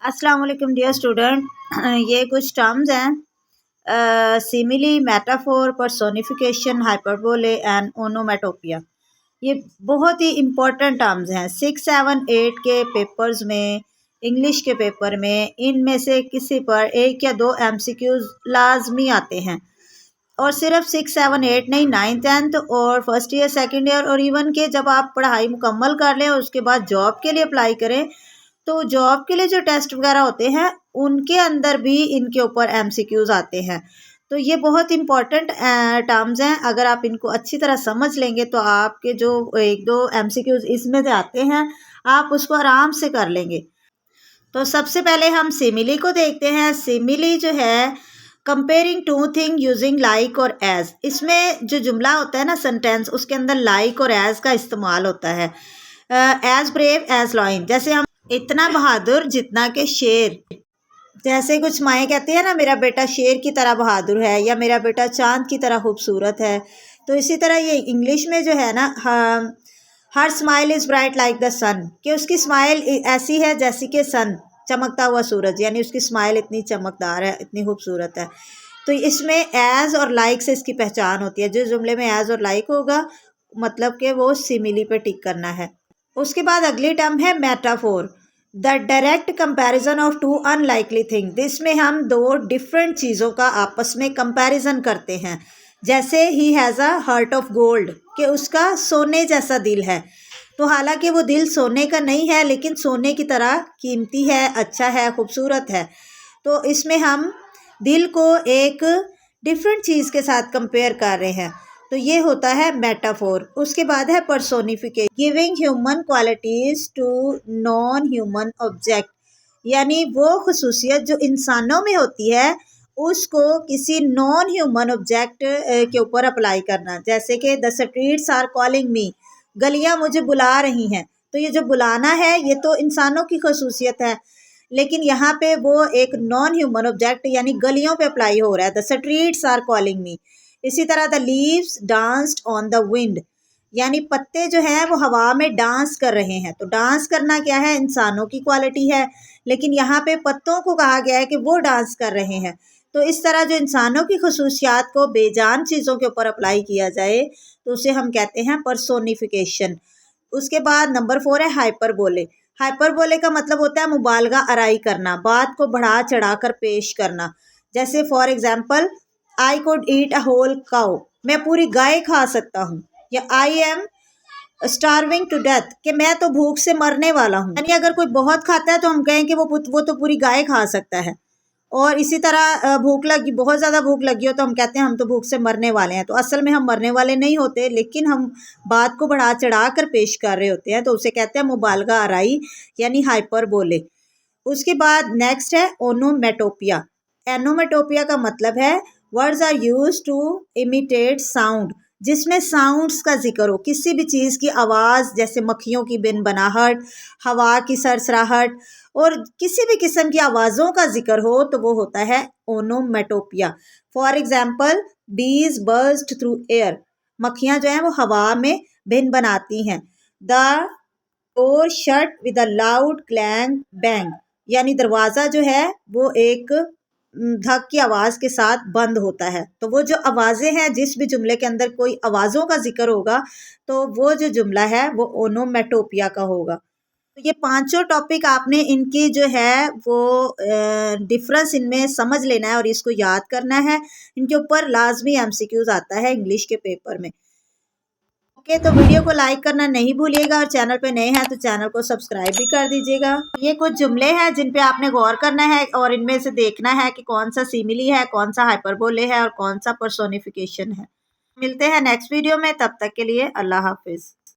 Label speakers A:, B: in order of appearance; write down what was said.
A: अस्सलाम वालेकुम dear student. ये कुछ टर्म्स हैं, simile, metaphor, personification, hyperbole and onomatopoeia. ये बहुत ही इम्पोर्टेंट टर्म्स हैं 6, 7, 8 के पेपर्स में, इंग्लिश के पेपर में इनमें से किसी पर एक या दो एमसीक्यूज लाजमी आते हैं। और सिर्फ 6, 7, 8 नहीं, 9th 10th और फर्स्ट ईयर, सेकेंड ईयर और इवन के जब आप पढ़ाई मुकम्मल कर लें और उसके बाद जॉब के लिए अप्लाई करें तो जॉब के लिए जो टेस्ट वगैरह होते हैं उनके अंदर भी इनके ऊपर एमसीक्यूज आते हैं। तो ये बहुत इंपॉर्टेंट टर्म्स हैं। अगर आप इनको अच्छी तरह समझ लेंगे तो आपके जो एक दो एमसीक्यूज इसमें से आते हैं आप उसको आराम से कर लेंगे। तो सबसे पहले हम सिमिली को देखते हैं। सिमिली जो है comparing two thing using like और एज। इसमें जो जुमला होता है ना सेंटेंस, उसके अंदर लाइक और एज का इस्तेमाल होता है। एज ब्रेव एज लॉइन, जैसे हम इतना बहादुर जितना के शेर। जैसे कुछ माएँ कहती है ना, मेरा बेटा शेर की तरह बहादुर है या मेरा बेटा चांद की तरह खूबसूरत है। तो इसी तरह ये इंग्लिश में जो है ना, हर smile is bright like the sun, कि उसकी स्माइल ऐसी है जैसी कि सन, चमकता हुआ सूरज, यानी उसकी स्माइल इतनी चमकदार है, इतनी खूबसूरत है। तो इसमें एज और लाइक से इसकी पहचान होती है। जिस जुमले में एज और लाइक होगा मतलब कि वो सिमिली पे टिक करना है। उसके बाद अगली टर्म है metaphor, the direct comparison of two unlikely thing. जिसमें हम दो डिफरेंट चीज़ों का आपस में कंपैरिजन करते हैं। जैसे he has a heart of gold, कि उसका सोने जैसा दिल है। तो हालांकि वो दिल सोने का नहीं है लेकिन सोने की तरह कीमती है, अच्छा है, खूबसूरत है। तो इसमें हम दिल को एक डिफरेंट चीज़ के साथ कंपेयर कर रहे हैं। तो ये होता है मेटाफोर। उसके बाद है personification, giving human qualities to non human object, यानी वो खसूसियत जो इंसानों में होती है उसको किसी नॉन ह्यूमन ऑब्जेक्ट के ऊपर अप्लाई करना। जैसे कि the streets are calling me, गलियां मुझे बुला रही हैं। तो ये जो बुलाना है ये तो इंसानों की खसूसियत है, लेकिन यहाँ पे वो एक नॉन ह्यूमन ऑब्जेक्ट यानी गलियों पे अप्लाई हो रहा है। The streets are calling me. इसी तरह the leaves danced on the wind, यानी पत्ते जो हैं वो हवा में डांस कर रहे हैं। तो डांस करना क्या है, इंसानों की क्वालिटी है, लेकिन यहाँ पे पत्तों को कहा गया है कि वो डांस कर रहे हैं। तो इस तरह जो इंसानों की खसूसियात को बेजान चीज़ों के ऊपर अप्लाई किया जाए तो उसे हम कहते हैं पर्सोनिफिकेशन। उसके बाद नंबर 4 है हाइपरबोले। हाइपरबोले का मतलब होता है मुबालगा आराई करना, बात को बढ़ा चढ़ा कर पेश करना। जैसे for example, I could eat a whole cow, मैं पूरी गाय खा सकता हूँ। या I am starving to death, कि मैं तो भूख से मरने वाला हूँ। यानी अगर कोई बहुत खाता है तो हम कहें कि वो तो पूरी गाय खा सकता है। और इसी तरह भूख लगी, बहुत ज़्यादा भूख लगी हो तो हम कहते हैं हम तो भूख से मरने वाले हैं। तो असल में हम मरने वाले नहीं होते, लेकिन हम बात को बढ़ा चढ़ा कर पेश कर रहे होते हैं। तो उसे कहते हैं मुबालगा आराई यानी हाइपरबोले। उसके बाद नेक्स्ट है ओनोमेटोपिया। एनोमेटोपिया का मतलब है words are use to imitate sound, जिसमें साउंड्स का जिक्र हो, किसी भी चीज़ की आवाज़, जैसे मक्खियों की बिन बनाहट, हवा की सरसराहट और किसी भी किस्म की आवाज़ों का जिक्र हो तो वो होता है ओनोमेटोपिया। फॉर एग्जाम्पल, बीज बर्स्ट थ्रू एयर, मक्खियाँ जो हैं वो हवा में भिन बनाती हैं। The door shut with a loud clang bang, यानी दरवाज़ा जो है वो एक धक की आवाज़ के साथ बंद होता है। तो वो जो आवाज़ें हैं, जिस भी जुमले के अंदर कोई आवाज़ों का जिक्र होगा तो वो जो जुमला है वो ओनोमेटोपिया का होगा। तो ये पांचों टॉपिक आपने इनकी जो है वो डिफरेंस इनमें समझ लेना है और इसको याद करना है। इनके ऊपर लाजमी एमसीक्यूज आता है इंग्लिश के पेपर में। ओके, तो वीडियो को लाइक करना नहीं भूलिएगा और चैनल पे नए हैं तो चैनल को सब्सक्राइब भी कर दीजिएगा। ये कुछ जुमले हैं जिन पे आपने गौर करना है और इनमें से देखना है कि कौन सा सिमिली है, कौन सा हाइपरबोले है और कौन सा पर्सोनिफिकेशन है। मिलते हैं नेक्स्ट वीडियो में, तब तक के लिए अल्लाह हाफिज़।